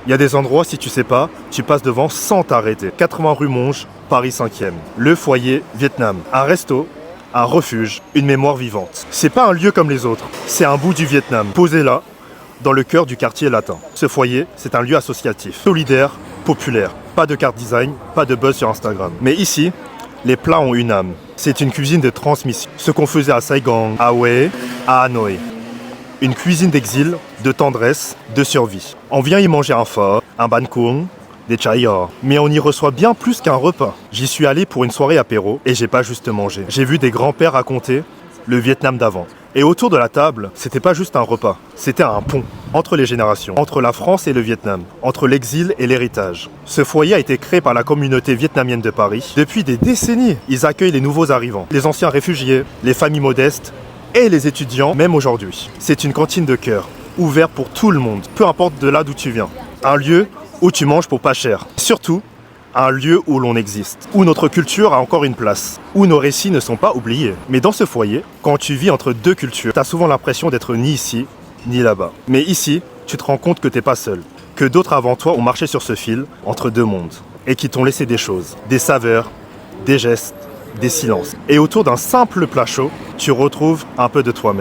Il y a des endroits, si tu sais pas, tu passes devant sans t'arrêter. 80 rue Monge, Paris 5e. Le foyer Vietnam. Un resto, un refuge, une mémoire vivante. C'est pas un lieu comme les autres, c'est un bout du Vietnam, posé là, dans le cœur du quartier latin. Ce foyer, c'est un lieu associatif, solidaire, populaire. Pas de carte design, pas de buzz sur Instagram. Mais ici, les plats ont une âme. C'est une cuisine de transmission. Ce qu'on faisait à Saigon, à Hue, à Hanoï. Une cuisine d'exil, de tendresse, de survie. On vient y manger un pho, un ban cuong, des chai or. Mais on y reçoit bien plus qu'un repas. J'y suis allé pour une soirée apéro et j'ai pas juste mangé. J'ai vu des grands-pères raconter le Vietnam d'avant. Et autour de la table, c'était pas juste un repas, c'était un pont entre les générations, entre la France et le Vietnam, entre l'exil et l'héritage. Ce foyer a été créé par la communauté vietnamienne de Paris. Depuis des décennies, ils accueillent les nouveaux arrivants, les anciens réfugiés, les familles modestes et les étudiants, même aujourd'hui. C'est une cantine de cœur, ouverte pour tout le monde, peu importe de là d'où tu viens. Un lieu où tu manges pour pas cher. Surtout, un lieu où l'on existe, où notre culture a encore une place, où nos récits ne sont pas oubliés. Mais dans ce foyer, quand tu vis entre deux cultures, t'as souvent l'impression d'être ni ici, ni là-bas. Mais ici, tu te rends compte que t'es pas seul, que d'autres avant toi ont marché sur ce fil, entre deux mondes, et qui t'ont laissé des choses, des saveurs, des gestes, des silences. Et autour d'un simple plat chaud, tu retrouves un peu de toi-même.